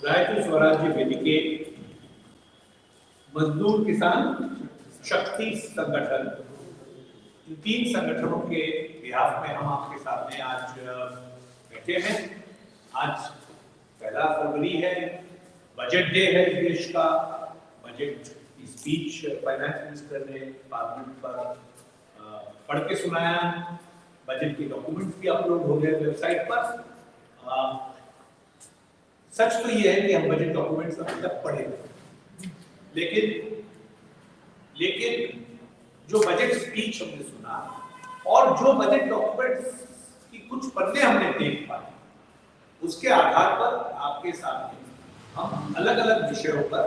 रायपुर स्वराज्य वेदिके मजदूर किसान शक्ति संगठन, इन तीन संगठनों के बिहाफ में हम आपके सामने आज बैठे हैं। आज 1 फरवरी है, बजट डे है देश का। बजट की स्पीच फाइनेंस मिनिस्टर ने पार्लियामेंट पर पढ़ के सुनाया। बजट के डॉक्यूमेंट्स भी अपलोड हो गए वेबसाइट पर। सच तो ये है कि हम बजट डॉक्यूमेंट्स अभी तक पढ़े, लेकिन जो बजट स्पीच हमने सुना और जो बजट डॉक्यूमेंट्स की कुछ पन्ने हमने देख पाए, उसके आधार पर आपके सामने हम अलग अलग विषयों पर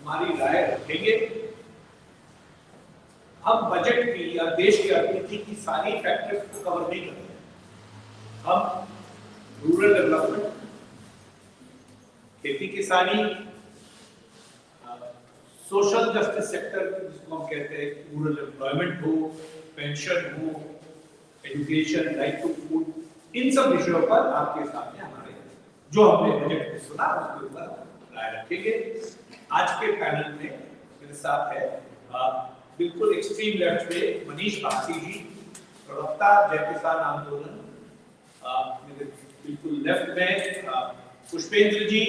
हमारी राय रखेंगे। हम बजट की या देश की अर्थनीति की सारी फैक्टर्स को कवर नहीं करेंगे। हम रूरल डेवलपमेंट, खेती किसानी, सोशल जस्टिस सेक्टर जिसको हम कहते हैं, रूरल एम्प्लॉयमेंट हो, पेंशन हो, एजुकेशन, राइट टू फूड, इन सब विषयों पर आपके सामने हमारे जो हमने बजट में सुना उसके ऊपर राय रखेंगे। आज के पैनल में मेरे साथ है बिल्कुल एक्सट्रीम लेफ्ट पे मनीष भासी जी, प्रवक्ता जय किसान आंदोलन। मेरे बिल्कुल लेफ्ट में पुष्पेंद्र जी,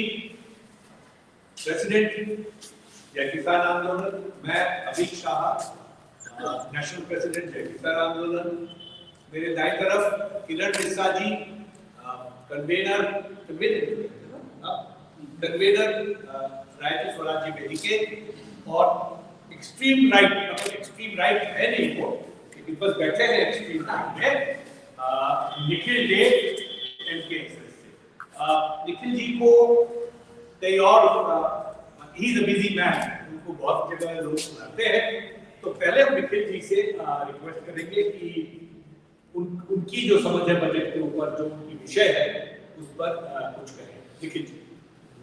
प्रेसिडेंट जय किसान आंदोलन। मैं अभिक शाह, नेशनल प्रेसिडेंट जय किसान आंदोलन। मेरे दाएं तरफ किरण मिश्रा जी, कन्वेनर रायपुर स्वराज्य वेदिके। और एक्सट्रीम राइट है नहीं वो, लेकिन बस बैठे हैं एक्सट्रीम राइट में, निखिल डे एमके। निखिल जी को कई और he is a busy man, उनको बहुत जगह लोग सुनाते हैं, तो पहले हम निखिल जी से रिक्वेस्ट करेंगे कि उनकी जो समझ है बजट के ऊपर, जो उनकी विषय है, उस पर कुछ करें। निखिल जी।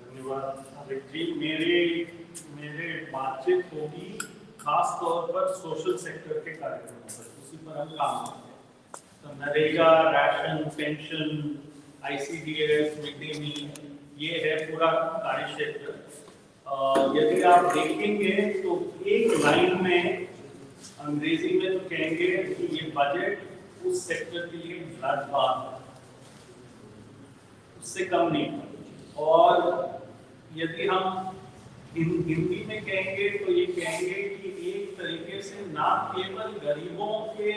धन्यवाद। मेरे बातचीत होगी खास तौर पर सोशल सेक्टर के कार्यक्रमों पर, उसी पर हम काम करते हैं। तो NREGA, ration, pension, ICDS, mid day meal, ये है पूरा कार्य क्षेत्र। यदि आप देखेंगे तो एक लाइन में अंग्रेजी में तो कहेंगे कि ये बजट उस सेक्टर के लिए ब्लड बाथ है, उससे कम नहीं। और यदि हम हिंदी में कहेंगे तो ये कहेंगे कि एक तरीके से ना केवल गरीबों के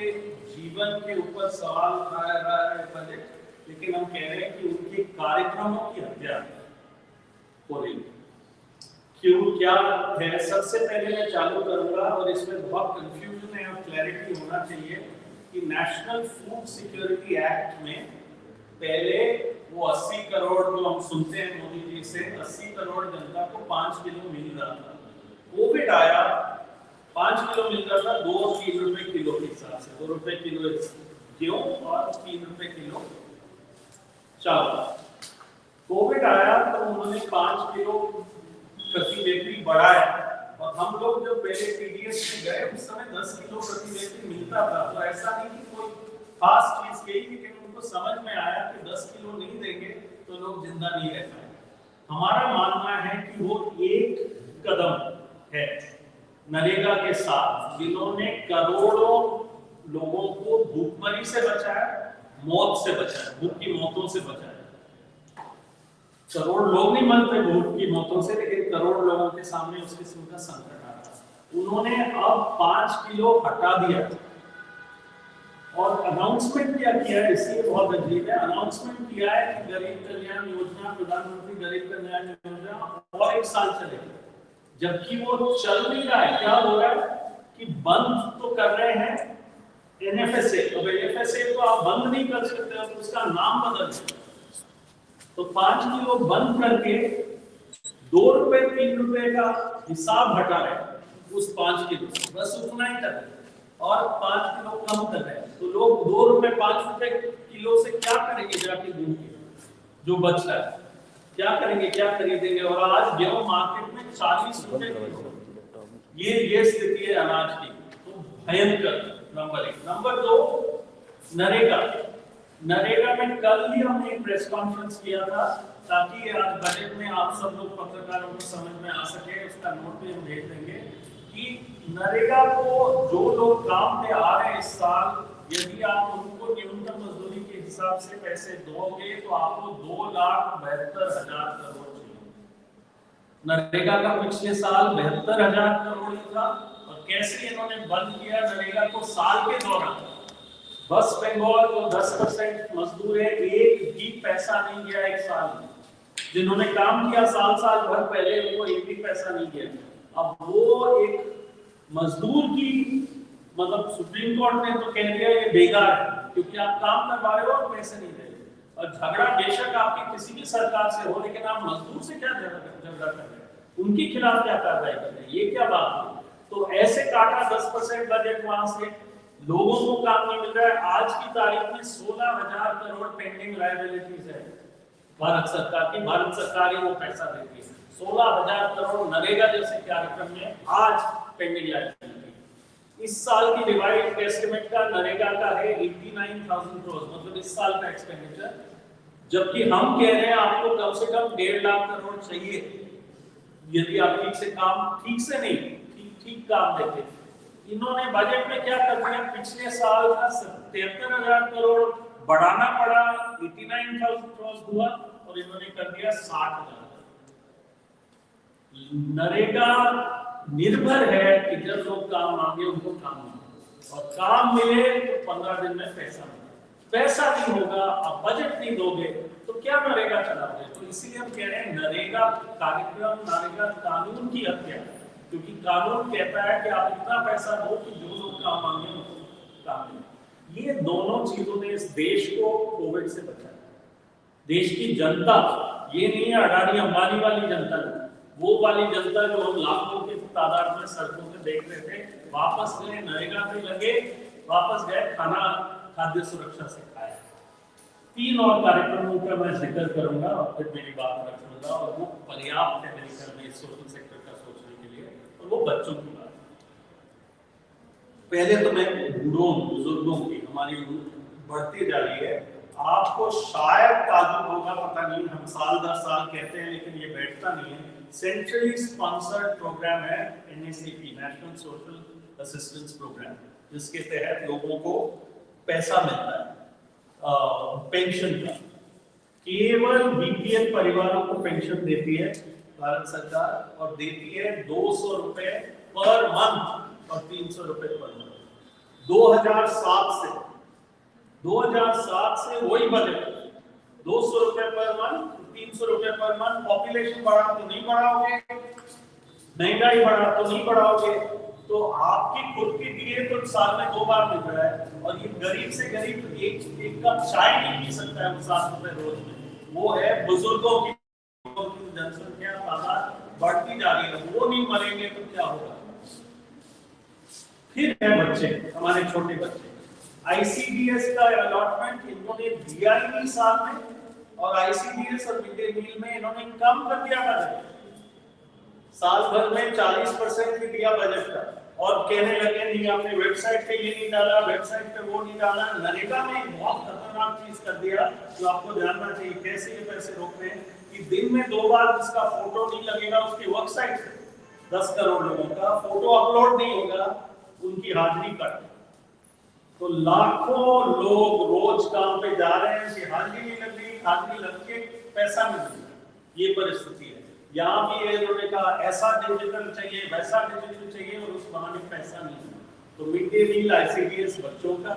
जीवन के ऊपर सवाल उठाया रहा है बजट, लेकिन हम कह रहे हैं कि उनके कार्यक्रमों की हत्या हो रही है। क्यों, क्या है? सबसे पहले मैं चालू करूंगा, और इसमें बहुत कंफ्यूजन है और क्लैरिटी होना चाहिए कि नेशनल फूड सिक्योरिटी एक्ट में पहले वो 80 करोड़ जो हम सुनते हैं मोदी जी से, 80 करोड़ जनता को 5 किलो मिल रहा था। कोविड आया, 5 किलो मिल रहा था 2-3 रुपए किलो के हिसाब से, 2 रुपए किलो गेहूं और 3 रुपए किलो चावल। कोविड आया तो उन्होंने 5 किलो प्रति व्यक्ति बढ़ाया, और हम लोग जब पहले TDS में गए उस समय 10 किलो प्रति व्यक्ति मिलता था। तो ऐसा नहीं कि कोई खास चीज कही, लेकिन उनको समझ में आया कि 10 किलो नहीं देंगे तो लोग जिंदा नहीं रह पाएंगे। हमारा मानना है कि वो एक कदम है नरेगा के साथ, जिन्होंने करोड़ों लोगों को भूखमरी से बचाया, मौत से बचाया, भूख की मौतों से बचाया। करोड़ लोग नहीं मरते भूख की मौतों से, लेकिन करोड़ लोगों के सामने उस किस्म का संकट आ रहा। उन्होंने अब 5 किलो हटा दिया और अनाउंसमेंट क्या किया है, इसलिए बहुत अजीब है। अनाउंसमेंट किया है कि गरीब कल्याण योजना, प्रधानमंत्री गरीब कल्याण योजना और 1 साल चलेगी, जबकि वो चल नहीं रहा है। क्या हो रहा है कि बंद तो कर रहे हैं NFSA, अब NFSA को आप बंद नहीं कर सकते, तो उसका नाम बदल दो। तो 5 किलो बंद करके 2 रुपए 3 रुपए का हिसाब हटा रहे उस 5 किलो, बस उतना ही कर रहे और 5 किलो कम कर रहे हैं। तो लोग 2 रुपए 5 रुपए किलो से क्या करेंगे? जाके दूध के जो बच रहा है क्या करेंगे, क्या खरीदेंगे? और आज गेहूं मार्केट में 40 रुपए किलो, ये स्थिति है अनाज की। तो भयंकर नंबर 1। नंबर 2, नरेगा में कल ही हमने एक प्रेस कॉन्फ्रेंस किया था ताकि आज बजट में आप सब लोग पत्रकारों को समझ में आ सके, उसका नोट भी हम भेज देंगे कि नरेगा को जो लोग काम पे आ रहे हैं इस साल, यदि आप उनको न्यूनतम मजदूरी के हिसाब से पैसे दोगे तो आपको 2,72,000 करोड़ चाहिए। नरेगा का पिछले साल 72,000 करोड़ था। और कैसे इन्होंने बंद किया नरेगा को साल के दौरान, वेस्ट बंगाल जो 10% मजदूर है, एक भी पैसा नहीं गया एक साल में। जिन्होंने काम किया साल भर पहले, उनको एक भी पैसा नहीं गया। अब वो एक मजदूर की मतलब सुप्रीम कोर्ट ने तो कह दिया ये बेकार है क्योंकि आप काम करवा रहे हो और पैसे नहीं दे रहे। और झगड़ा बेशक आपकी किसी भी सरकार से हो, लेकिन आप मजदूर से क्या झगड़ा कर रहे हैं, उनके खिलाफ क्या कार्रवाई कर रहे हैं, ये क्या बात है। तो ऐसे काटा 10% बजट, वहां से लोगों को काम नहीं मिल रहा है। आज की तारीख में 16,000 करोड़ पेंडिंग लायबिलिटीज है भारत सरकार की। भारत सरकार ही वो पैसा देती है। 16,000 करोड़ नरेगा जैसे कार्यक्रम में आज पेंडिंग लायबिलिटी। इस साल की रिवाइज्ड एस्टिमेट का नरेगा का है 89,000 करोड़, मतलब इस साल का एक्सपेंडिचर। जबकि हम कह रहे हैं आपको कम से कम 1.5 लाख करोड़ चाहिए यदि आप ठीक से काम, ठीक से नहीं, ठीक काम देते। इन्होंने बजट में क्या कर दिया, पिछले साल का 73,000 करोड़ बढ़ाना पड़ा, 89,000 करोड़ हुआ, और इन्होंने कर दिया 60,000। नरेगा निर्भर है कि जब लोग काम मांगे उनको काम मिले, और काम मिले तो 15 दिन में पैसा मिले। पैसा नहीं होगा, आप बजट नहीं दोगे तो क्या नरेगा चलाओगे। तो इसीलिए हम कह रहे हैं नरेगा कार्यक्रम, नरेगा कानून की हत्या, क्योंकि कानून कहता है कि आप इतना पैसा दो कि जो लोग काम मांगे उनको काम मिले। ये दोनों चीजों ने इस देश को कोविड से बचाया। देश की जनता, ये नहीं है अडानी अंबानी वाली जनता, वो वाली जनता जो हम लाखों की तादाद में सड़कों पे देख रहे थे, वापस गए, नरेगा पे लगे, वापस गए, खाना खाद्य सुरक्षा से खाया। 3 और कार्यक्रमों का मैं जिक्र करूंगा और फिर मेरी बात रखूंगा, और वो पर्याप्त है मेरे ख्याल में इस सोशल सेक्टर का सोचने के लिए, और वो बच्चों की बात। पहले तो मैं बूढ़ों बुजुर्गों की, हमारी बढ़ती जा रही है, आपको शायद ताजुब होगा, पता नहीं, हम साल दर साल कहते हैं लेकिन ये बैठता नहीं है। सेंट्रली स्पॉन्सर्ड प्रोग्राम है NSAP, national social assistance programme, जिसके तहत लोगों को पैसा मिलता है पेंशन का। केवल BPL परिवारों को पेंशन देती है भारत सरकार, और देती है 200 रुपए पर मंथ और 300 रुपए पर मंथ। 2007 से वही बजट, 200 रुपए पर मंथ, 300 रुपए पर मंथ। पॉपुलेशन बढ़ा तो नहीं बढ़ाओगे, महंगाई बढ़ा तो नहीं बढ़ाओगे, तो आपकी खुद की दिए तो साल में 2 बार मिल रहा है। और ये गरीब से गरीब एक कप चाय नहीं पी सकता है 7 रुपए रोज में। वो है बुजुर्गों की जनसंख्या तादाद बढ़ती जा रही है, वो नहीं मरेंगे तो क्या होगा। फिर है बच्चे, हमारे छोटे बच्चे, ICDS का अलॉटमेंट इन्होंने दिया ही नहीं साल में, और ICDS और मिड डे मील में इन्होंने कम कर दिया बजट। साल भर में 40% ही दिया बजट का, और कहने लगे नहीं आपने वेबसाइट पे ये नहीं डाला, वेबसाइट पे वो नहीं डाला। नरेगा में एक बहुत खतरनाक चीज कर दिया जो आपको जानना चाहिए, कैसे ये पैसे रोक रहे हैं कि दिन में 2 बार जिसका फोटो नहीं लगेगा उसकी वेबसाइट पे 10 करोड़ लोगों का फोटो अपलोड नहीं होगा, उनकी हाजिरी कट। तो लाखों लोग रोज काम पे जा रहे हैं, कि हाजिरी नहीं लग रही, हाजिरी लग के पैसा नहीं मिल रहा। ये परिस्थिति है। यहाँ भी इन्होंने कहा ऐसा डिजिटल चाहिए, वैसा डिजिटल चाहिए, और उस बहाने पैसा नहीं। तो मिड डे मील, ICDS बच्चों का,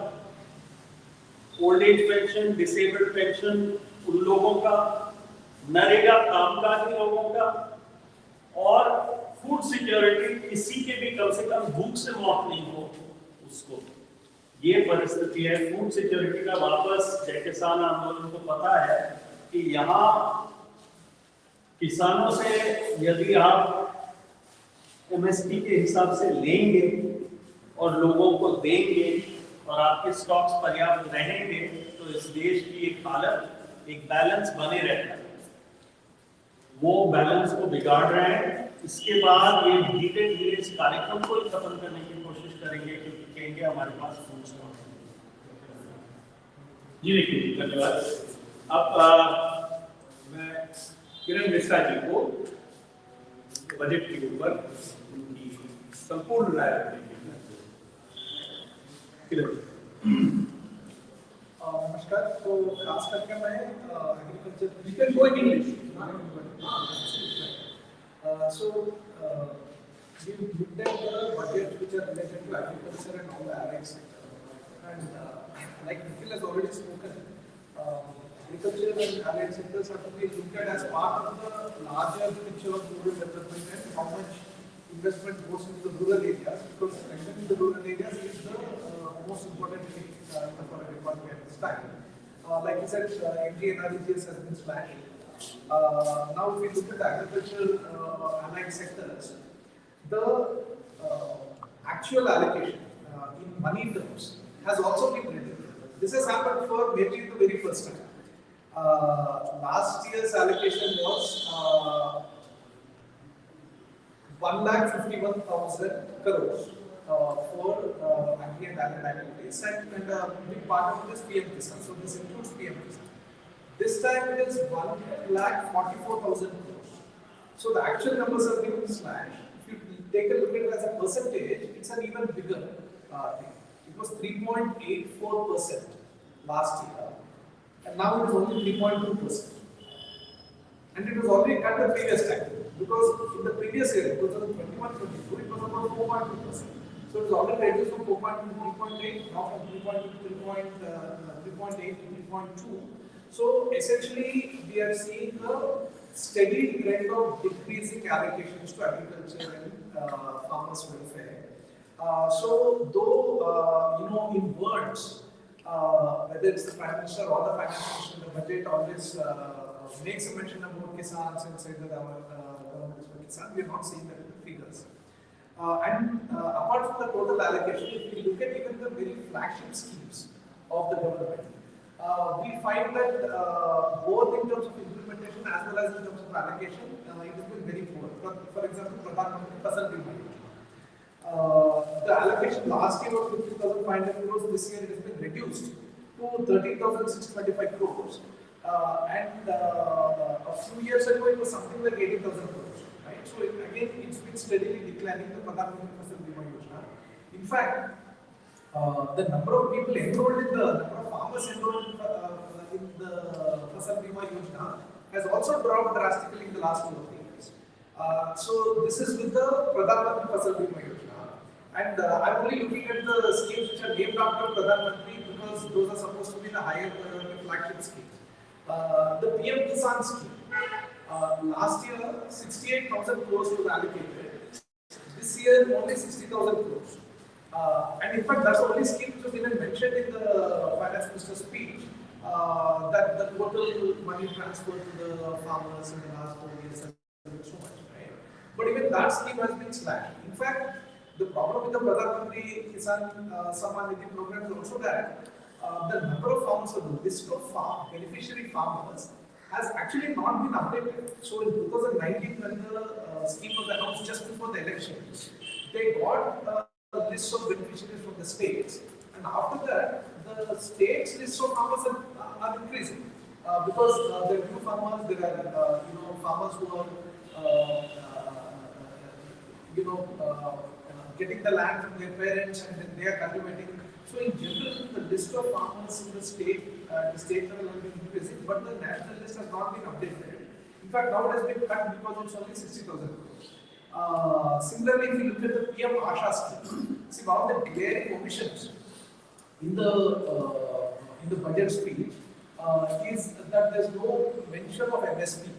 old age pension, disabled pension उन लोगों का, नरेगा कामकाजी लोगों का, और फूड सिक्योरिटी, किसी के भी कम से कम भूख से मौत नहीं हो उसको। ये परिस्थिति है। फूड सिक्योरिटी का वापस, जय किसान आंदोलन को पता है कि यहाँ किसानों से यदि आप MSP के हिसाब से लेंगे और लोगों को देंगे और आपके स्टॉक्स पर्याप्त रहेंगे, तो इस देश की एक हालत, एक बैलेंस बने रहता है। वो बैलेंस को बिगाड़ रहे हैं। इसके बाद ये धीरे धीरे इस कार्यक्रम को ही खत्म करने की कोशिश करेंगे, क्योंकि कहेंगे हमारे पास फूड स्टॉक है। जी देखिए, धन्यवाद। अब मैं किरण मिश्रा जी को बजट के ऊपर उनकी संपूर्ण राय रखने के लिए किरण। नमस्कार। तो खास करके मैं agriculture You can go in English. So we looked at the budgets which are related to agriculture and all the allied sector. And like Nikhil has already spoken, agriculture and allied sectors are to be looked at as part of the larger picture of rural development and how much investment goes into the rural areas, because strengthening the rural areas is the most important thing for a economy at this time. Like you said, MG and REGS has been slashed. Now, if we look at the agricultural allied sectors, the actual allocation in money terms has also been reduced. This has happened for maybe the very first time. Last year's allocation was 1,51,000 crores for agri and allied activities, and a big part of it is PM Kisan. So this includes PM Kisan. This time it is 1,44,000 crores. So the actual numbers have been slashed. If you take a look at it as a percentage, it's an even bigger thing. It was 3.84% last year, and now it is only 3.2%. And it was already cut the previous time, because in the previous year, 2021-22, it was about 4.2%. So it was already reduced from 4.2 to 3.8, now from 3.2 to 3.8 to 3.2. So essentially, we are seeing a steady trend of decreasing allocations to agriculture and farmers' welfare. So though in words, whether it's the Prime Minister or the Finance Minister, the budget always makes a mention about Kisans and says that our government is for Kisan. We are not seeing that in the figures. Apart from the total allocation, if we look at even the very flagship schemes of the government, we find that both in terms of implementation as well as in terms of allocation, it has been very poor. For example, Pradhan Mantri Fasal Bima Yojana. The allocation last year was 15,500 crores. This year it has been reduced to 13,625 crores. And a few years ago it was something like 18,000 crores. Right? So again, it's been steadily declining, the Pradhan Mantri Fasal Bima Yojana. In fact, the number of people enrolled in the number of farmers enrolled in the Fasal Bima Yojana has also dropped drastically in the last 2 or 3 years. So this is with the Pradhan Mantri Fasal Bima Yojana, and I'm only looking at the schemes which are named after Pradhan Mantri because those are supposed to be the higher flagship schemes. The PM Kisan scheme, last year 68,000 crores was allocated. This year only 60,000 crores. And in fact, that's the only scheme which was even mentioned in the Finance Minister's speech, that the total money transferred to the farmers in the last 4 years has been so much, right? But even that scheme has been slashed. In fact, the problem with the Pradhan Mantri Kisan Samman Nidhi program is also that the number of farmers or the list of beneficiary farmers has actually not been updated. So in 2019, when the scheme was announced just before the elections, they got a list of beneficiaries from the states, and after that, the states list of farmers are increasing because there are new farmers, there are farmers who are getting the land from their parents and then they are cultivating. So in general, the list of farmers in the state level has been increasing, but the national list has not been updated. In fact, now it has been cut because it's only 60,000 crores. Similarly, if you look at the PM Asha scheme, see one of the glaring omissions in the budget speech is that there is no mention of MSP.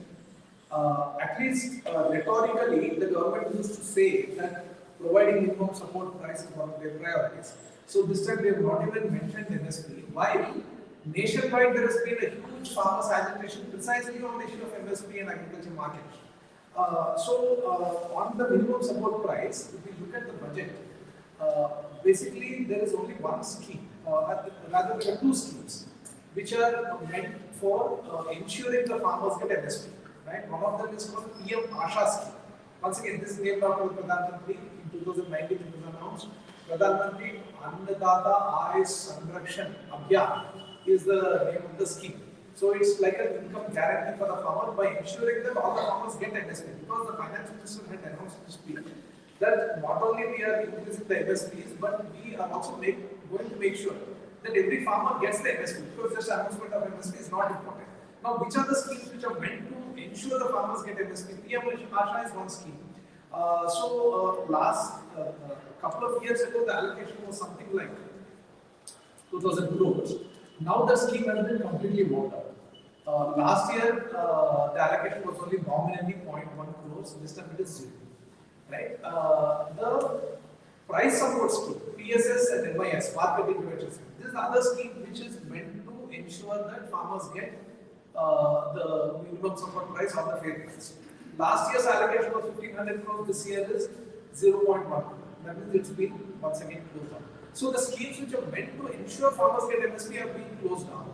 At least rhetorically, the government used to say that providing minimum support price is one of their priorities. So this time they have not even mentioned MSP. Why? Nationwide, there has been a huge farmers' agitation precisely on the issue of MSP and agriculture market. On the minimum support price, if we look at the budget, basically there is only one scheme, rather there are two schemes, which are meant for ensuring the farmers get MSP. Right? One of them is called PM Asha scheme. Once again, this is named after Pradhan Mantri. In 2019, it was announced Pradhan Mantri Annadata Aay Sanrakshan Abhiyan. is the name of the scheme. So it's like an income guarantee for the farmer by ensuring that all the farmers get MSP, because the finance minister had announced this speech that not only we are increasing the MSPs, but we are also going to make sure that every farmer gets the MSP, because just announcement of MSP is not important. Now, which are the schemes which are meant to ensure the farmers get MSP? PM Asha is one scheme. Last couple of years ago, the allocation was something like 2,000 crores. Now the scheme has been completely worked out. Last year, the allocation was only nominally 0.1 crores. This time it is 0. Right? The price support scheme, PSS and MIS, market intervention scheme. This is another scheme which is meant to ensure that farmers get the minimum support price or the fair price. Last year's allocation was 1,500 crores. This year is 0.1 crore. That means it's been once again closed down. So the schemes which are meant to ensure farmers get MSP are being closed down.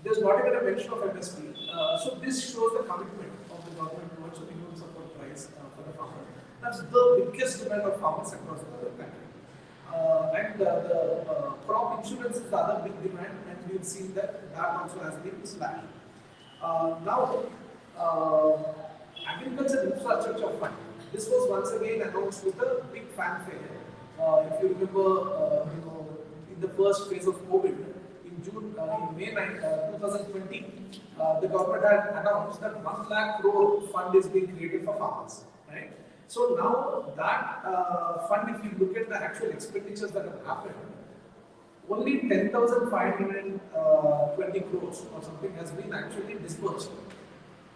There's not even a mention of MSP. So this shows the commitment of the government towards the minimum support price for the farmer. That's the biggest demand of farmers across the country. The crop insurance is the other big demand, and we've seen that also has been slashed. Now, agriculture infrastructure fund. This was once again announced with a big fanfare. If you remember, in the first phase of COVID, in May 2020, the government had announced that 1 lakh crore fund is being created for farmers. Right? So now that fund, if you look at the actual expenditures that have happened, only 10,520 crores or something has been actually disbursed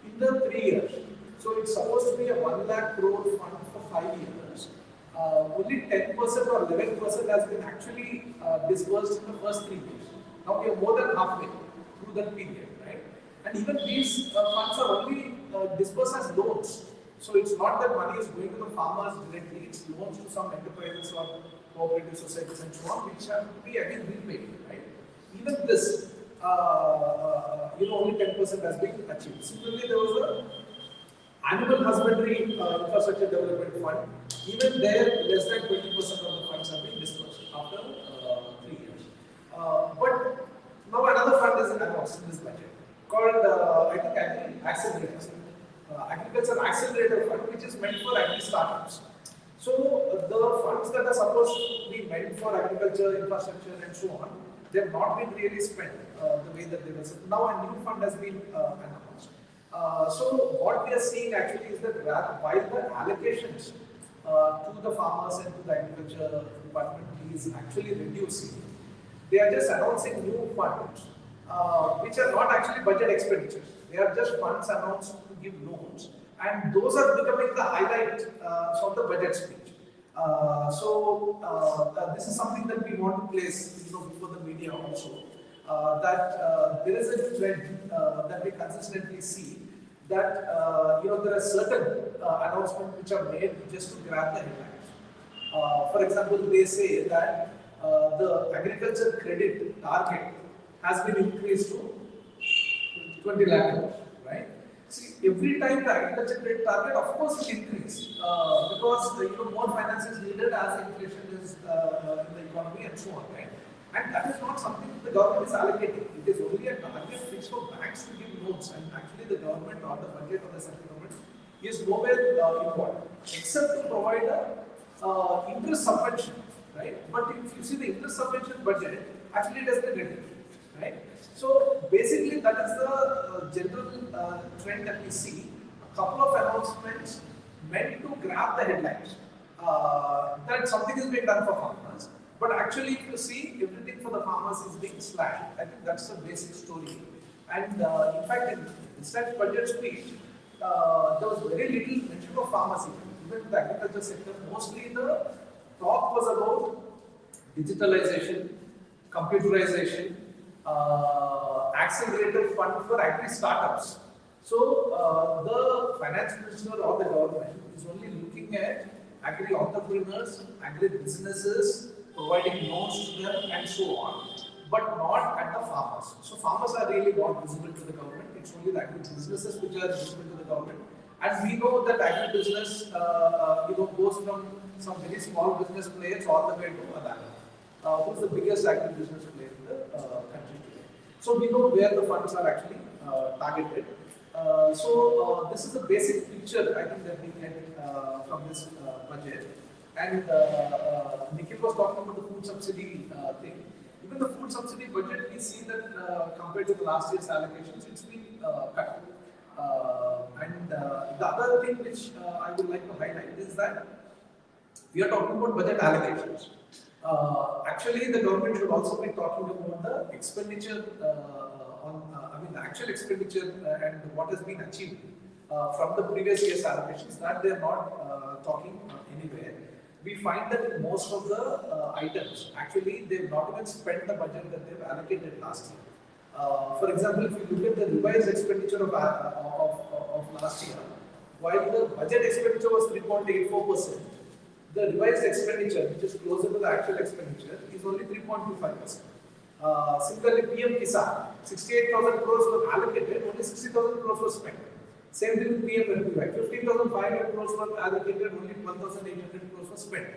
in the 3 years. So it's supposed to be a 1 lakh crore fund for 5 years. Only 10% or 11% has been actually disbursed in the first 3 years. Now we are more than halfway through that period, right? And even these funds are only disbursed as loans. So it's not that money is going to the farmers directly, it's loans to some enterprises or cooperative societies and so on, which have to be again repaid, right? Even this, only 10% has been achieved. Similarly, there was a animal husbandry infrastructure development fund. Even there, less than 20% of the funds have been disbursed after 3 years. But now another fund is announced in this budget called, Agriculture Accelerator Fund, which is meant for agri startups. So the funds that are supposed to be meant for agriculture, infrastructure, and so on, they have not been really spent the way that they were. Now a new fund has been announced. So what we are seeing actually is that while the allocations to the farmers and to the agriculture department is actually reducing, they are just announcing new funds, which are not actually budget expenditures. They are just funds announced to give loans, and those are becoming the highlight of the budget speech. This is something that we want to place, before the media also. That there is a trend that we consistently see that there are certain announcements which are made just to grab the headlines. For example, they say that the agriculture credit target has been increased to 20 lakh crores, right? See, every time the agriculture credit target, of course, it increases because more finance is needed as inflation is in the economy and so on, right? And that is not something the government is allocating. It is only a target fixed for banks to give loans, and actually the government or the budget of the central government is nowhere involved, except to provide a interest subvention, right? But if you see the interest subvention budget, actually it has been reduced, right? So basically that is the general trend that we see. A couple of announcements meant to grab the headlines that something is being done for farmers. But actually, if you see, everything for the farmers is being slashed. I think that's the basic story. And in fact, in this time budget speech, there was very little mention of farmers even in the agriculture sector. Mostly the talk was about digitalization, computerization, accelerator fund for agri startups. So the finance minister or the government is only looking at agri entrepreneurs, agri businesses, providing loans to them and so on, but not at the farmers. So farmers are really not visible to the government. It's only the agri businesses which are visible to the government. And we know that agri business, goes from some very small business players all the way to Adani, who's the biggest agri business player in the country today. So we know where the funds are actually targeted. This is the basic picture I think that we get from this budget. And Nikhil was talking about the food subsidy thing. Even the food subsidy budget, we see that compared to the last year's allocations, it's been cut. The other thing which I would like to highlight is that we are talking about budget allocations. Actually, the government should also be talking about the expenditure the actual expenditure and what has been achieved from the previous year's allocations. That they are not talking anywhere. We find that in most of the items, actually, they have not even spent the budget that they have allocated last year. For example, if you look at the revised expenditure of last year, while the budget expenditure was 3.84%, the revised expenditure, which is closer to the actual expenditure, is only 3.25%. Similarly, PM Kisan, 68,000 crores were allocated, only 60,000 crores were spent. Same thing with PM 15,500 crores were allocated, only 1,800 crores were spent.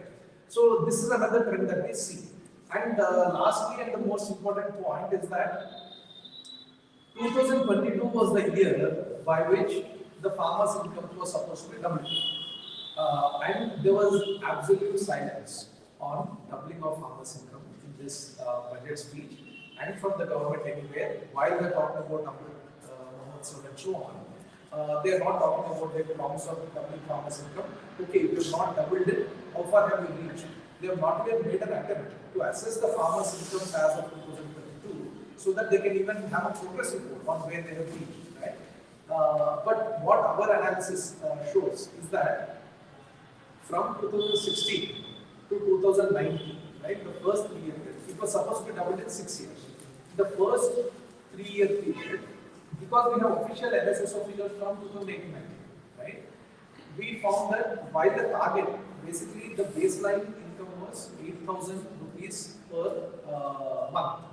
So this is another trend that we see. And lastly, and the most important point is that 2022 was the year by which the farmers' income was supposed to be doubled. And there was absolute silence on doubling of farmers' income in this budget speech and from the government anywhere. While they're talking about Mohammed and so on, they are not talking about their promise of doubling farmers' income. Okay, if you have not doubled it, how far have you reached? They have not even made an attempt to assess the farmers' incomes as of 2022, so that they can even have a progress report on where they have reached. Right? But what our analysis shows is that from 2016 to 2019, right, the first 3 years, it was supposed to be doubled in 6 years. The first 3-year period, because we have official NSSO figures from 2018, right, we found that while the target, basically the baseline income was 8,000 rupees per month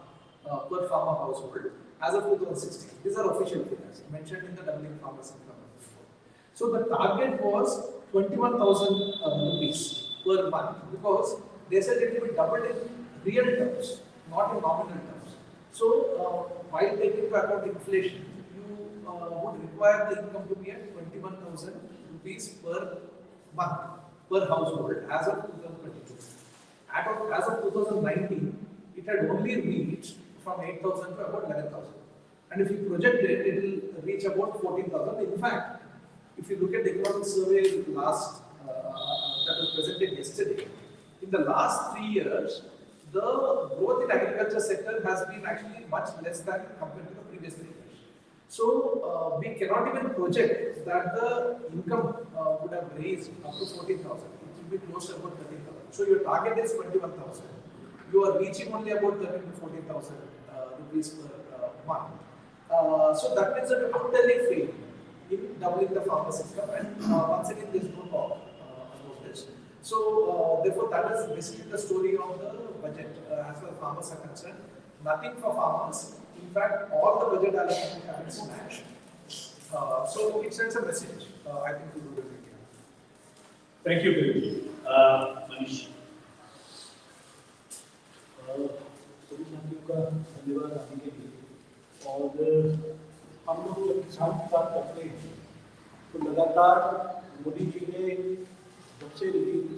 per farmer household as of 2016. These are official figures mentioned in the doubling farmers income report. So the target was 21,000 rupees per month, because they said it will be doubled in real terms, not in nominal terms. So while taking into account inflation, you would require the income to be at 21,000 rupees per month per household as of 2022. As of 2019, it had only reached from 8,000 to about 11,000. And if you project it, it will reach about 14,000. In fact, if you look at the economic survey last that was presented yesterday, in the last 3 years, the growth in agriculture sector has been actually much less than compared to the previous 3 years. So we cannot even project that the income would have raised up to 14,000. It will be close to about 13,000. So your target is 21,000. You are reaching only about 13 to 14,000 rupees per month. So that means that you utterly failed in doubling the farmers' income. And once again, there is no talk about this. So therefore, that is basically the story of the budget as far as farmers are concerned. Nothing for farmers. In fact, all the budget allocations have been smashed. So it sends a message, I think, to rural India. Thank you, Bill. Manish. सभी साथियों का धन्यवाद आने के लिए। और हम लोग जब किसान की बात करते हैं तो लगातार मोदी जी ने जब से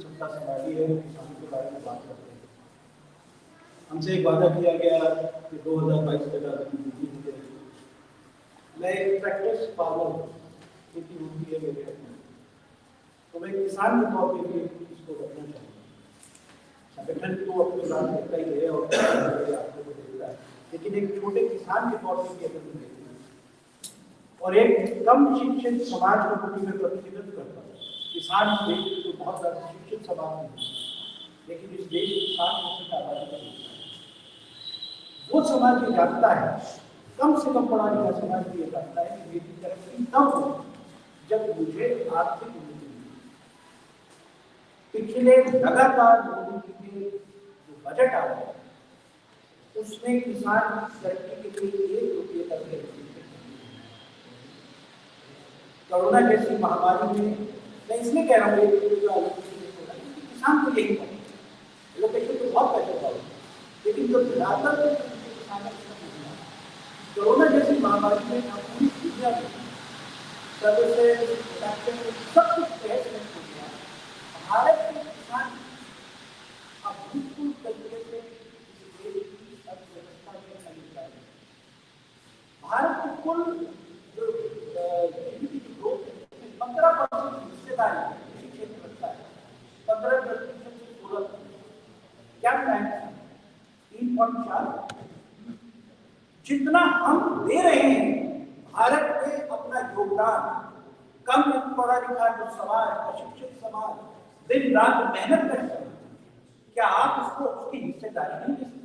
सत्ता संभाली है किसानों के बारे में बात करते हैं। हमसे एक वादा किया गया कि 2022 तक आदमी बिजली हो जाएगी। मैं एक प्रैक्टिस फार्मर खेती होती है मेरे अपने, तो मैं किसान के तौर पर भी इसको रखना चाहूँगा। संगठन को अपनी बात करता ही है और आपको देख रहा है, लेकिन एक छोटे किसान के तौर पर भी अगर मैं देखूँ और एक कम शिक्षित समाज को मैं प्रतिनिधित्व करता हूँ। किसान देश तो बहुत ज़्यादा शिक्षित समाज नहीं है, लेकिन इस देश की 60% आबादी का हिस्सा है। वो समाज ये जानता है, कम से कम पढ़ा लिखा समाज ये जानता है कि मेरी तरक्की तब हो जब मुझे आर्थिक उन्नति मिले। पिछले लगातार मोदी जी के जो बजट आ रहा है उसमें किसान तरक्की के लिए 1 रुपये तक के कोरोना जैसी महामारी में मैं इसलिए कह रहा हूँ किसान को यही पड़ा लोकेशन तो बहुत पैसे पाओ, लेकिन जो ज्यादातर किसान कोरोना जैसी महामारी में अब पूरी दुनिया में सर्विसेज सब कुछ तहस नहस हो गया। भारत के किसान अब भूतपूर्व तरीके से इस देश की अर्थव्यवस्था में हिस्सा है। भारत की कुल जो जीडीपी की ग्रोथ है 15% हिस्सेदारी कृषि क्षेत्र रखता है, 15% से 16%। क्या बताएं 3.4 जितना हम दे रहे हैं भारत में अपना योगदान, कम पढ़ा लिखा जो समाज, अशिक्षित समाज दिन रात मेहनत करता है, क्या आप उसको उसकी हिस्सेदारी नहीं दे सकते?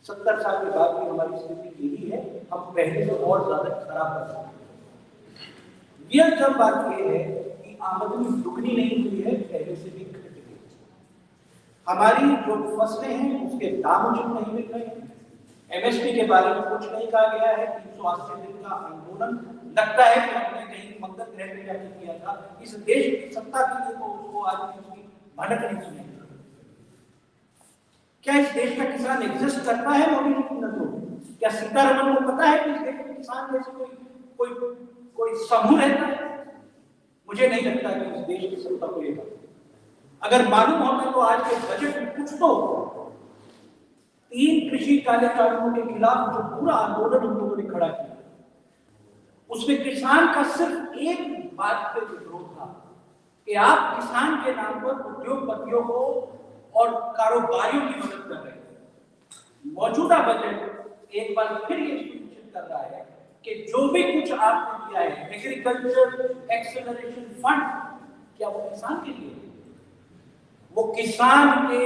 70 साल के बाद भी हमारी स्थिति यही है, हम पहले से और ज्यादा खराब कर सकते हैं। रियल जब बात यह है कि आमदनी दुगनी नहीं हुई है, पहले से भी घट गई। हमारी जो फसलें हैं उसके दाम उचित नहीं मिल रहे हैं। एमएसपी के बारे में कुछ नहीं कहा गया है। 380 दिन का आंदोलन लगता है कि हमने कहीं मंगल ग्रह पे जाके किया था। इस देश की सत्ता के लिए तो उसको आज भी उसकी भनक नहीं सुनी। क्या इस देश का किसान एग्जिस्ट करता है? मोदी जी, क्या सीतारमन को पता है कि इस देश में किसान जैसे कोई समूह रहता है? मुझे नहीं लगता कि इस देश की सत्ता को ये अगर मालूम होता तो आज के बजट में कुछ तो 3 कृषि काले कानूनों के खिलाफ जो पूरा आंदोलन उन लोगों ने खड़ा किया, उसमें किसान का सिर्फ एक बात पे विरोध था कि आप किसान के नाम पर उद्योगपतियों को और कारोबारियों की मदद कर रहे हैं। मौजूदा बजट एक बार फिर ये सुनिश्चित कर रहा है कि जो भी कुछ आपने दिया है एग्रीकल्चर एक्सेलरेशन फंड, क्या वो किसान के लिए? वो किसान के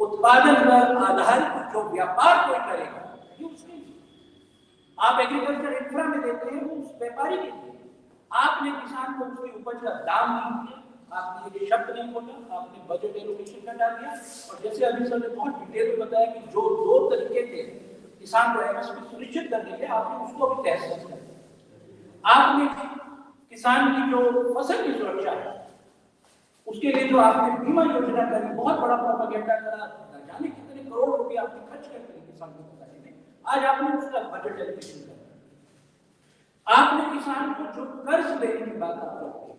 उत्पादन पर आधारित जो व्यापार कोई करेगा ये उसके लिए। आप एग्रीकल्चर इंफ्रा में देते हैं वो उस व्यापारी के लिए। आपने किसान को उसकी उपज का दाम नहीं दिया, आपने ये शब्द नहीं बोला, आपने बजट एलोकेशन का डाल दिया। और जैसे अभी सर ने बहुत डिटेल में बताया कि जो 2 तरीके थे किसान को एमएसपी सुनिश्चित करने के, आपने उसको भी तहसील कर दिया। आपने किसान की जो फसल की सुरक्षा है उसके लिए जो आपने बीमा योजना करी, बहुत बड़ा प्रोपेगेंडा करा, जाने कितने करोड़ रुपए आपने खर्च कर दिए किसान को बचाने में, आज आपने उसका बजट एलोकेशन कर। आपने किसान को जो कर्ज देने की बात आप करते हैं,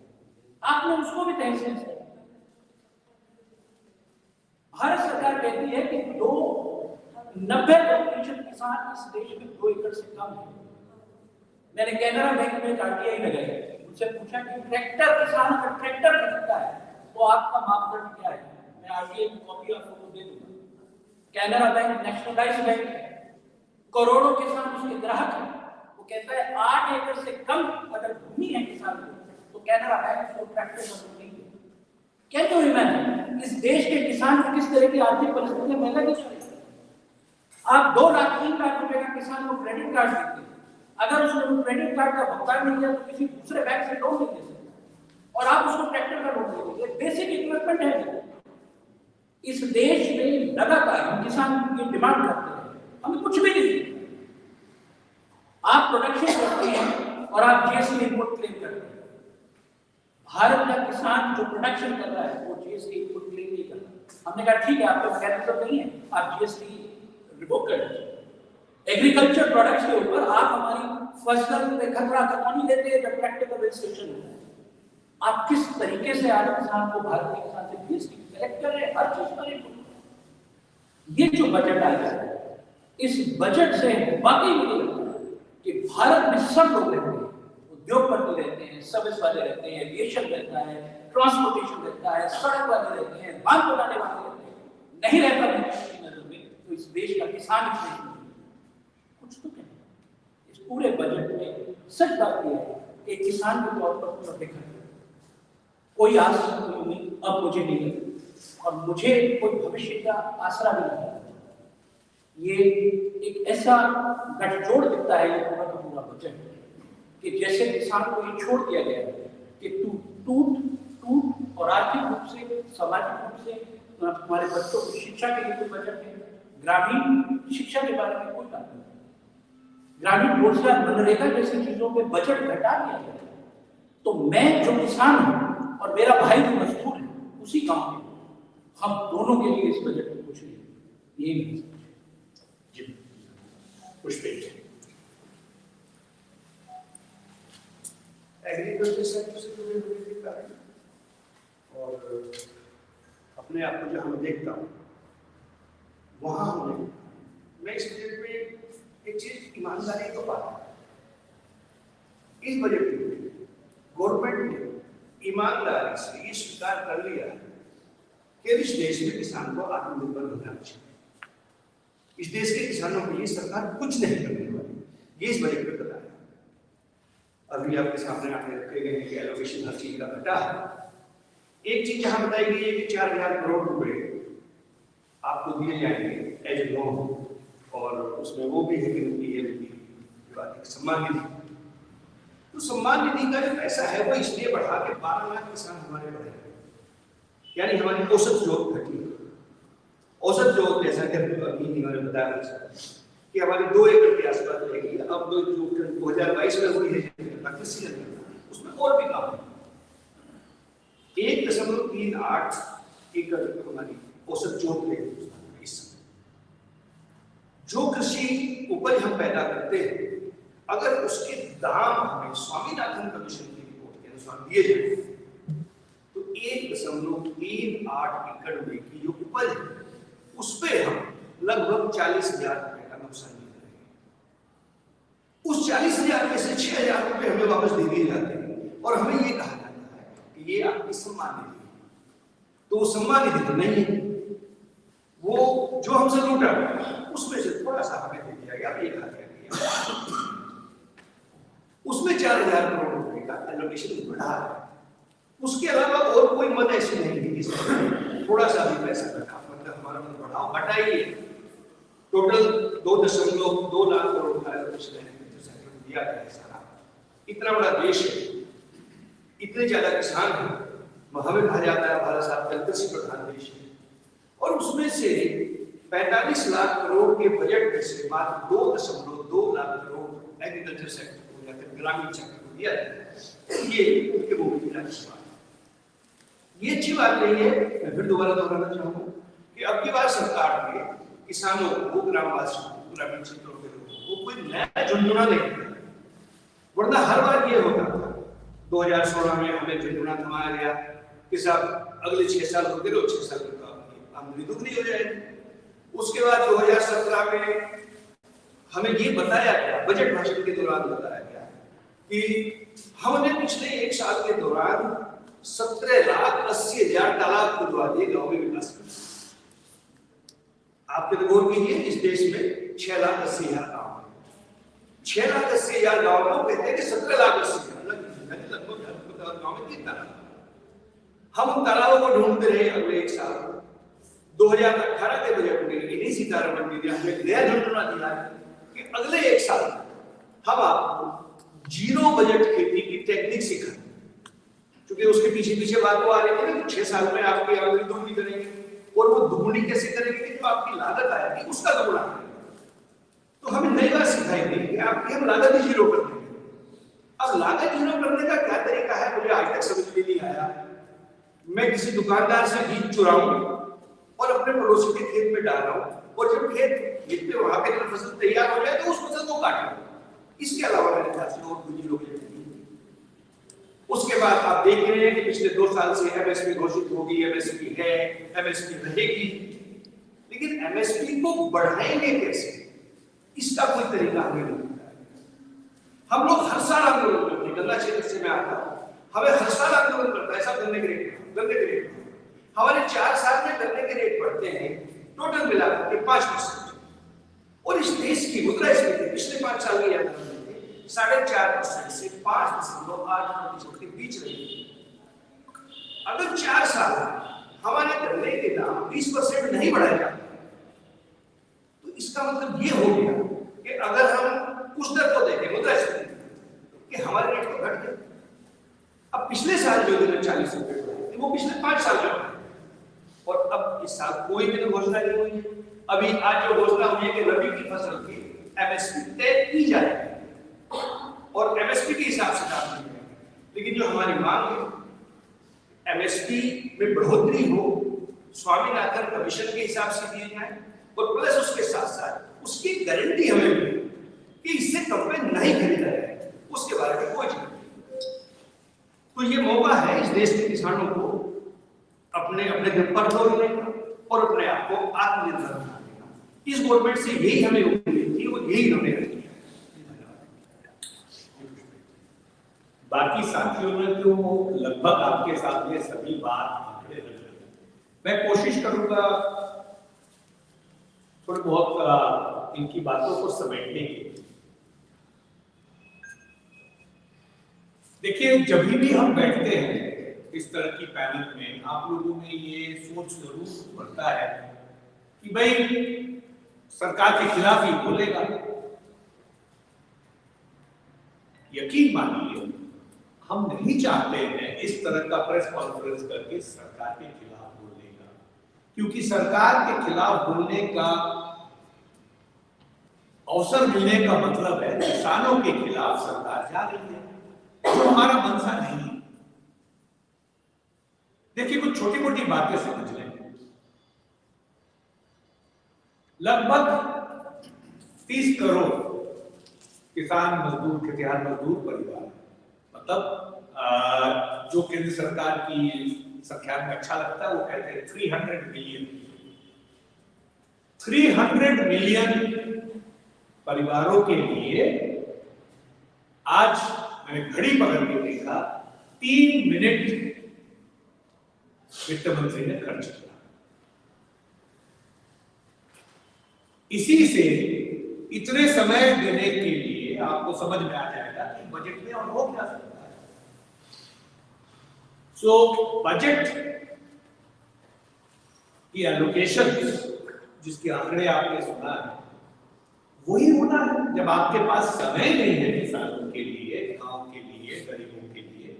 आपने उसको भी तहसील कर। भारत सरकार कहती है कि 90% किसान इस देश में 2 एकड़ से कम है। मैंने कैनरा बैंक में आरटीआई लगाई, उनसे पूछा कि ट्रैक्टर किसान अगर ट्रैक्टर खरीदता है तो आपका मापदंड क्या है? मैं आरटीआई की कॉपी आपको दे दूंगा। कैनरा बैंक नेशनलाइज्ड बैंक है, करोड़ों किसान उसके ग्राहक हैं। वो कहता है 8 एकड़ से कम अगर भूमि है किसान को तो कैनरा बैंक उसको ट्रैक्टर नहीं देगा। क्या तो इमेजिन इस देश के किसान को किस तरह की आर्थिक परिस्थितियां पैदा की जाएगी? आप 2 लाख 3 लाख रुपए का किसान को क्रेडिट कार्ड देते हैं, अगर उसने क्रेडिट कार्ड का भुगतान नहीं किया तो किसी दूसरे बैंक से लोन नहीं दे सकता और आप उसको ट्रैक्टर का लोन दे देंगे। बेसिक इक्विपमेंट है। इस देश में लगातार हम किसान की डिमांड करते हैं, हमें कुछ भी नहीं। आप प्रोडक्शन करते हैं और आप जीएसटी इनपुट क्लेम करते हैं। भारत का किसान जो प्रोडक्शन कर रहा है वो जीएसटी इनपुट क्लेम नहीं करता। हमने कहा ठीक है, आपके मैकेनिज्म नहीं है, आप जीएसटी रिवोक कर दीजिए। एग्रीकल्चर प्रोडक्ट्स के ऊपर आप हमारी फसल पे खतरा कटौती देते हैं जब प्रैक्टिकल रजिस्ट्रेशन होता है। आप किस तरीके से आज किसान को, भारत के किसान से जीएसटी कलेक्ट कर रहे हैं, हर चीज पर इनपुट। ये जो बजट आया है, इस बजट से वाकई मुझे लगता है कि भारत में सब लोग रहते हैं, उद्योगपति रहते हैं, सर्विस वाले रहते हैं, एविएशन रहता है, ट्रांसपोर्टेशन रहता है, सड़क वाले रहते हैं, बांध बनाने वाले रहते हैं। नहीं रहता नजर में तो इस देश का किसान इस देश में कुछ तो क्या। इस पूरे बजट में सच बात यह है कि किसान के तौर पर देखा कोई आस कोई उम्मीद अब मुझे नहीं लगी और मुझे कोई भविष्य का आसरा भी नहीं। ये एक ऐसा गठजोड़ दिखता है ये पूरा का पूरा बजट कि जैसे किसान को ये छोड़ दिया गया है कि तू टूट और आर्थिक रूप से, सामाजिक रूप से हमारे बच्चों की शिक्षा के लिए कोई बजट है, ग्रामीण शिक्षा के बारे में कोई बात नहीं, ग्रामीण रोजगार, मनरेगा जैसी चीजों पे बजट घटा दिया गया। तो मैं जो किसान हूं और मेरा भाई जो मजदूर है उसी गांव में, हम दोनों के लिए इस बजट में कुछ नहीं। यही पुष्पेश। एग्रीकल्चर सेक्टर से जुड़े हुए भी कारण, और अपने आप को जहाँ मैं देखता हूँ वहाँ हमने, मैं इस बजट में एक चीज ईमानदारी तो पाता है। इस बजट में गवर्नमेंट ने ईमानदारी से ये स्वीकार कर लिया कि इस देश में किसान को आत्मनिर्भर बनाना चाहिए। इस देश के किसानों के लिए सरकार कुछ नहीं करने वाली, ये इस बजट में बताया। अभी आपके सामने आके रखे गए कि एलोकेशन हर चीज का घटा है। एक चीज जहां बताई गई है कि 4,000 करोड़ रुपए आपको दिए जाएंगे एज लोन, और उसमें वो भी है कि सम्मान निधि। तो सम्मान निधि का जो पैसा है वो इसलिए बढ़ा के 12 लाख किसान हमारे बढ़े, यानी हमारी औसत जोत घटी। औसत जोत जैसा कि अभी इन्होंने बताया कि हमारी 2 एकड़ के आसपास रहेगी। अब जो 2022 में हुई है कृषि उसमें और भी कम है, 1.38 एकड़ हमारी औसत जोत रहेगी। इस समय जो कृषि उपज हम पैदा करते हैं, अगर उसके दाम हमें स्वामीनाथन कमीशन की रिपोर्ट के अनुसार दिए जाए तो 1.38 एकड़ में की जो उपज है उस पे हम लगभग 40,000 रुपए का नुकसान ले रहे हैं। उस 40,000 में से 6,000 रुपए हमें वापस दे दिए जाते हैं और हमें ये कहा जाता है कि ये आपकी सम्मान निधि है। तो सम्मान निधि तो नहीं है, वो जो हमसे लूटा उसमें से थोड़ा सा हमें दे दिया गया, 1,000 दिया, उसमें 4,000 करोड़ रुपए का एलोकेशन बढ़ा है। उसके अलावा और कोई मद ऐसी नहीं है जिसमें थोड़ा सा भी पैसा घटा, मतलब हमारा मद बढ़ाओ घटाइए। टोटल 2.2 लाख करोड़ का एलोकेशन दिया गया है। सारा इतना बड़ा देश है, इतने ज्यादा किसान हैं, हमें कहा जाता है भारत साहब का कृषि प्रधान देश है, और उसमें से 45 लाख करोड़ के बजट में से मात्र 2.2 लाख करोड़ एग्रीकल्चर सेक्टर को या फिर ग्रामीण सेक्टर को दिया जाए। ये उनके मुंह की राजस्व, ये अच्छी बात नहीं है। मैं फिर दोबारा दोहराना चाहूंगा कि अब की बार सरकार ने किसानों को, ग्रामवासियों को, ग्रामीण क्षेत्रों के लोगों को कोई नया झुंझुना नहीं दिया, वरना हर बार ये होता था। 2016 में हमें झुंझुना थमाया गया कि साहब अगले 6 साल होते रहो, 6 साल तक आपकी आमदनी दुगनी हो जाएगी। उसके बाद 2017 में हमें ये बताया गया, बजट भाषण के दौरान बताया गया कि हमने पिछले 1 साल के दौरान 17,80,000 तालाब खुदवा दिए गांव में विकास कर। आप गौर कीजिए, इस देश में 6,80,000 गांव है, 6,80,000 गांव को कहते हैं कि 17,80,000 लगभग गांव में 3 तालाब। हम उन तालाबों को ढूंढते रहे अगले 1 साल। 2018 के बजट में इन्हीं सीतारमण जी ने हमें नया झुंझुना दिया कि अगले 1 साल हम आपको जीरो बजट खेती की टेक्निक सिखाएंगे। क्योंकि उसके पीछे बात वो आ रही थी कि 6 साल में आपकी आमदनी दुगनी करेंगे, और वो दुगनी कैसे करेंगे कि जो आपकी लागत आएगी उसका दोगुना करेंगे। तो हमें नई बात सिखाई गई कि आपकी हम लागत ही जीरो कर देंगे। अब लागत जीरो करने का क्या तरीका है मुझे आज तक समझ में नहीं आया। मैं किसी दुकानदार से बीज चुराऊं और अपने पड़ोसी के खेत में डाल रहा हूं, और जब खेत में वहां पे फसल तैयार हो जाए तो उस फसल को काट लूं। इसके अलावा मेरे ख्याल से और कुछ लोग नहीं। उसके बाद आप देख रहे हैं कि पिछले 2 साल से एमएसपी घोषित होगी, एमएसपी है, एमएसपी रहेगी, लेकिन एमएसपी को बढ़ाएंगे कैसे, इसका कोई तरीका हमें नहीं पता है। हम लोग हर साल आंदोलन करते हैं, गन्ना क्षेत्र से मैं आता हूं, हमें हर साल आंदोलन करता है सब गन्ने के रेट हमारे 4 साल में गन्ने के रेट बढ़ते हैं टोटल मिलाकर के 5%, और इस देश की मुद्रास्फीति पिछले 5 साल में 4.5% से 5.8% के बीच रही। अगर 4 साल हमारे गन्ने के दाम 20% नहीं बढ़ाए जाते तो इसका मतलब ये हो गया कि अगर हम उस दर को देखें मुद्रास्फीति कि हमारे रेट तो घट गए। अब पिछले साल जो 40 रुपए बढ़े वो पिछले 5 साल में बढ़े, और अब इस साल कोई भी घोषणा नहीं हुई है। अभी आज जो घोषणा हुई है कि रबी की फसल की एमएसपी तय की जाएगी और एमएसपी के हिसाब से दाम दिए जाएंगे, लेकिन जो हमारी मांग है एमएसपी में बढ़ोतरी हो, स्वामीनाथन कमीशन के हिसाब से दिए जाए, और प्लस उसके साथ साथ उसकी गारंटी हमें मिले कि इससे कम में नहीं खरीदा जाए, उसके बारे में कोई जानकारी नहीं। तो ये मौका है इस देश के किसानों को अपने अपने दिल पर तोड़ने का और अपने आप को आत्मनिर्भर बनाने का। इस गवर्नमेंट से यही हमें उम्मीद थी और यही हमें रखी है। बाकी साथियों ने तो लगभग आपके सामने सभी बात आंकड़े रख दी। मैं कोशिश करूंगा थोड़ी बहुत इनकी बातों को समेटने की। देखिए, जब भी हम बैठते हैं इस तरह की पैनल में, आप लोगों में ये सोच जरूर बढ़ता है कि भाई सरकार के खिलाफ ही बोलेगा। यकीन मानिए, हम नहीं चाहते हैं इस तरह का प्रेस कॉन्फ्रेंस करके सरकार के खिलाफ बोलने का, क्योंकि सरकार के खिलाफ बोलने का अवसर मिलने का मतलब है किसानों के खिलाफ सरकार जा रही है, जो हमारा मंशा नहीं है। देखिए, कुछ छोटी मोटी बातें समझ लें। लगभग 30 करोड़ किसान मजदूर, खेतिहर मजदूर परिवार, मतलब जो केंद्र सरकार की संख्या में अच्छा लगता है वो कहते हैं 300 मिलियन परिवारों के लिए आज मैंने घड़ी पकड़ के देखा 3 मिनट वित्त मंत्री ने खर्च किया। इसी से इतने समय देने के लिए आपको समझ में आ जाएगा कि बजट में और हो क्या सकता है। सो बजट की एलोकेशन, जिसके आंकड़े आपने सुना है, वही होना है। जब आपके पास समय नहीं है किसानों के लिए, गांव के लिए, गरीबों के लिए,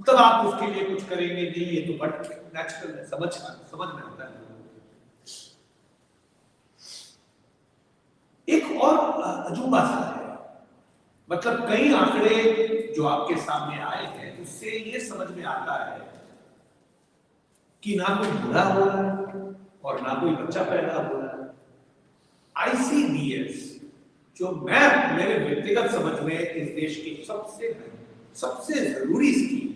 तब आप उसके लिए कुछ करेंगे नहीं। ये तो बट नेचुरल है, समझ में आता है। एक और अजूबा सा है, मतलब कई आंकड़े जो आपके सामने आए हैं, उससे ये समझ में आता है कि ना कोई बूढ़ा हो रहा है और ना कोई बच्चा पैदा हो रहा है। आईसीडीएस, जो मैं मेरे व्यक्तिगत समझ में इस देश की सबसे जरूरी स्कीम,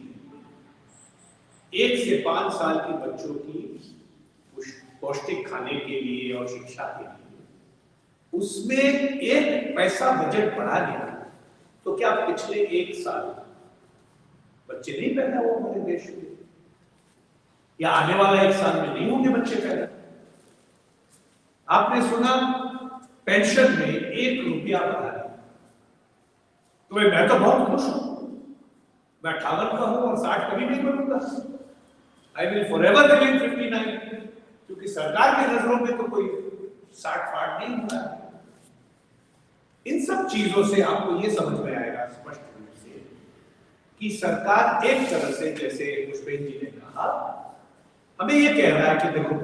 1 से 5 साल के बच्चों की पौष्टिक खाने के लिए और शिक्षा के लिए, उसमें 1 पैसा बजट बढ़ा दिया तो क्या पिछले 1 साल बच्चे नहीं पैदा हुए हमारे देश में, या आने वाला 1 साल में नहीं होंगे बच्चे पैदा? आपने सुना पेंशन में 1 रुपया बढ़ा दिया, तो मैं तो बहुत खुश हूं। मैं 58 का हूं और 60 कभी नहीं बनूंगा। आई विल फॉरएवर रिमेन 59, क्योंकि सरकार की नजरों में तो कोई 60-60 नहीं होता है। इन सब चीजों से आपको ये समझ में आएगा स्पष्ट रूप से कि सरकार एक तरह से, जैसे पुष्पेंद्र जी ने कहा, हमें ये कह रहा है कि देखो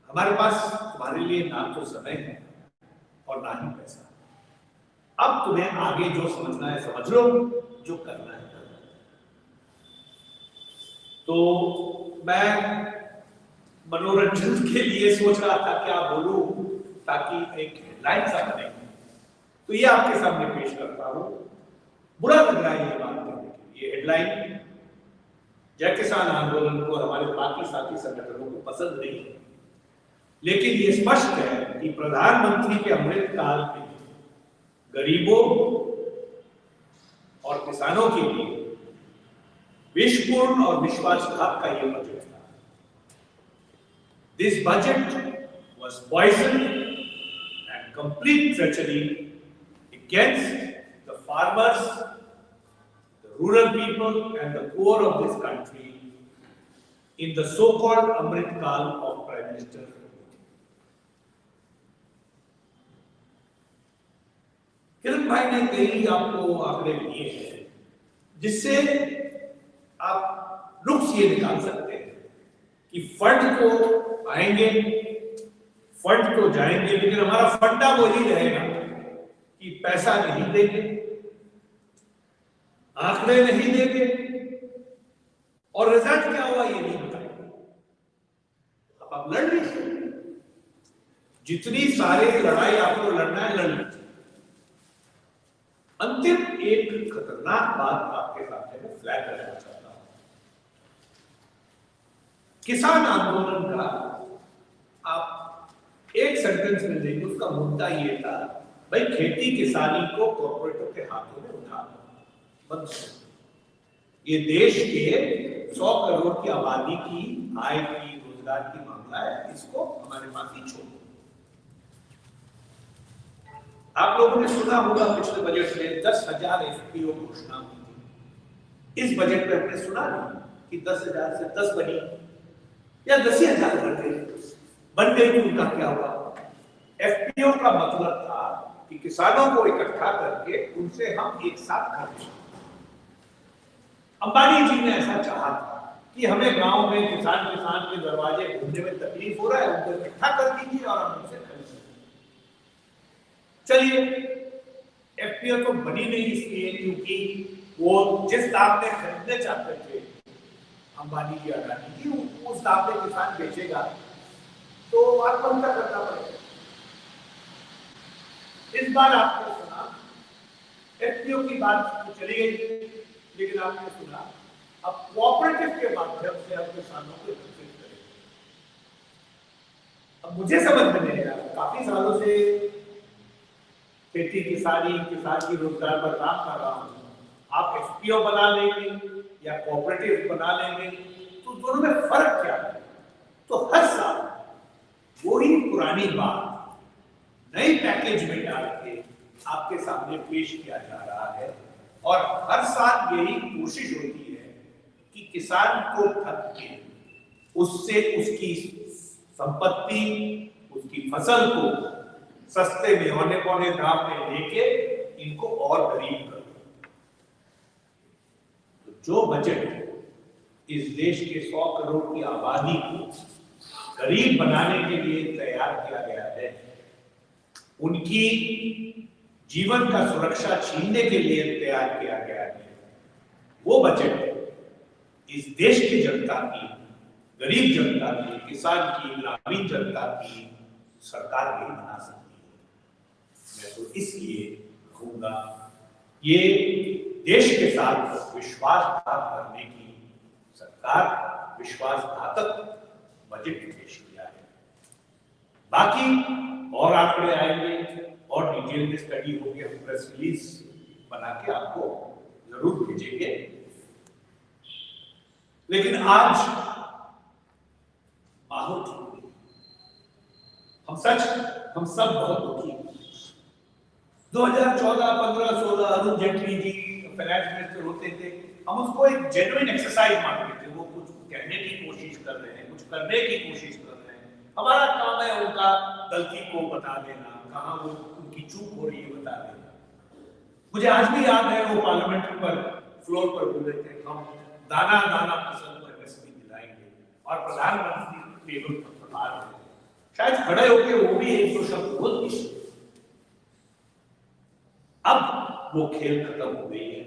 हमारे पास तुम्हारे लिए ना तो समय है और ना ही पैसा। अब तुम्हें आगे जो समझना है समझ लो, जो करना है कर लो। तो मैं मनोरंजन के लिए सोच रहा था क्या बोलूं ताकि एक हेडलाइन सा बने, तो ये आपके सामने पेश करता हूं। बुरा लग रहा है ये बात करने के लिए। हेडलाइन जय किसान आंदोलन को, हमारे बाकी साथी संगठनों को पसंद नहीं है, लेकिन ये स्पष्ट है कि प्रधानमंत्री के अमृत काल में गरीबों और किसानों के लिए विषपूर्ण और विश्वासघात का ये बजट था। This budget was poison and complete treachery against the farmers, the rural people and the poor of this country in the so-called Amrit Kal of Prime Minister. किरण भाई ने कई आपको आंकड़े दिए हैं जिससे आप नुक्स ये निकाल सकते हैं कि फंड तो आएंगे, फंड तो जाएंगे, लेकिन हमारा फंडा वही रहेगा कि पैसा नहीं देंगे, आंकड़े नहीं देंगे और रिजल्ट क्या हुआ ये नहीं बताएंगे। अब आप लड़ लीजिए, जितनी सारी लड़ाई आपको लड़ना है लड़ लीजिए। अंतिम एक खतरनाक बात आपके सामने को फ्लैग करना चाहता हूं। किसान आंदोलन का आप एक सेंटेंस में देखें, उसका मुद्दा ये था, भाई खेती किसानी को कॉर्पोरेटों के हाथों में उठा बंद करो। ये देश के 100 करोड़ की आबादी की आय की, रोजगार की मामला है, इसको हमारे पास ही छोड़ो। आप लोगों ने सुना होगा पिछले बजट में 10,000 एफपीओ घोषणा हुई थी। इस बजट में हमने सुना नहीं कि 10,000 से 10 बनी या 10,000 बन गई तो उनका क्या हुआ। एफपीओ का मतलब था कि किसानों को इकट्ठा करके उनसे हम एक साथ खर्च। अंबानी जी ने ऐसा चाहा था कि हमें गांव में किसान के दरवाजे घूमने में तकलीफ हो रहा है, उनको इकट्ठा कर दीजिए और हम उनसे खरीद। चलिए, एफपीओ तो बनी नहीं इसलिए क्योंकि वो जिस दाम में खरीदने चाहते थे अंबानी जी, अडानी जी, उस दाम में किसान बेचेगा तो आत्महत्या करना पड़ेगा। इस बार आपने सुना एफपीओ की बात तो चली गई, लेकिन आपने सुना अब कोऑपरेटिव के माध्यम से हम किसानों को एकत्रित करेंगे। अब मुझे समझ में नहीं आया, काफी सालों से खेती किसानी, किसान की रोजगार पर काम कर रहा हूं। आप एफपीओ बना लेंगे या कोऑपरेटिव बना लेंगे तो दोनों में फर्क क्या है? तो हर साल वही पुरानी बात नई पैकेज में डाल के आपके सामने पेश किया जा रहा है और हर साल यही कोशिश होती है कि किसान को ठग के उससे उसकी संपत्ति, उसकी फसल को सस्ते में औने पौने दाम में लेके इनको और गरीब कर दो। तो जो बजट इस देश के 100 करोड़ की आबादी को गरीब बनाने के लिए तैयार किया गया है, उनकी जीवन का सुरक्षा छीनने के लिए तैयार किया गया है, वो बजट इस देश की जनता की, गरीब जनता की, किसान की, ग्रामीण जनता की सरकार नहीं बना सकती। मैं तो इसलिए कहूंगा, ये देश के साथ विश्वासघात करने की सरकार विश्वासघातक बजट पेश किया है। बाकी और आंकड़े आएंगे और डिटेल में स्टडी होगी, हम प्रेस रिलीज बना के आपको जरूर भेजेंगे। लेकिन आज माहौल हम सब बहुत दुखी हैं। 2014, 15, 16 अरुण जेटली जी फाइनेंस मिनिस्टर होते थे, हम उसको एक जेन्युइन एक्सरसाइज मानते थे। वो कुछ कहने की कोशिश कर रहे हैं, कुछ करने की कोशिश कर रहे हैं, हमारा काम है उनका गलती को बता देना, कहां वो उनकी चूक हो रही है बता देना। मुझे आज भी याद है वो पार्लियामेंट पर फ्लोर पर बोल रहे थे, हम दाना दाना फसल को एमएसपी दिलाएंगे और प्रधानमंत्री टेबल पर बता रहे थे, शायद खड़े होकर वो भी एक दो शब्द बोल दिए। अब वो खेल खत्म हो गई है।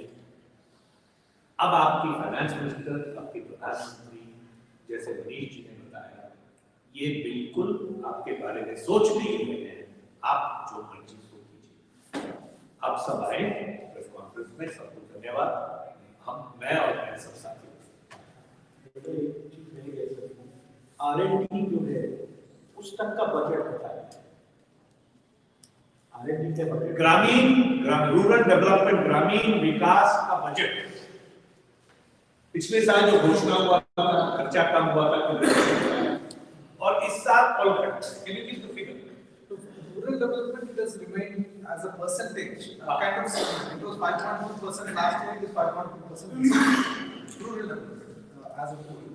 अब आपकी फाइनेंस मिनिस्टर, आपके प्रधानमंत्री, जैसे मनीष जी ने बताया, ये बिल्कुल आपके बारे में सोच लिए हुए हैं, आप जो मर्जी सो कीजिए। आप सब आए प्रेस कॉन्फ्रेंस में, सबको धन्यवाद। मैं और मेरे सब साथी R&D जो है उस तक का बजट होता है। R&D के बजट, रूरल डेवलपमेंट, ग्रामीण विकास का बजट पिछले साल जो घोषणा हुआ था, खर्चा कम हुआ था और इस साल और can you give the figure? Rural development does remain as a percentage kind of similar. It was 5.2% last year, it is 5.2% rural development as a whole.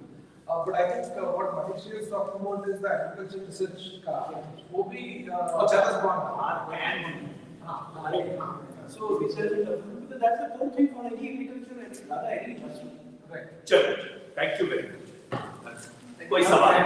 But I think what Manish is talking about is the agriculture research का वो भी that has gone down. so research and development, because that's the core thing for any agriculture and other agriculture. चलो, thank you very much. कोई सवाल है?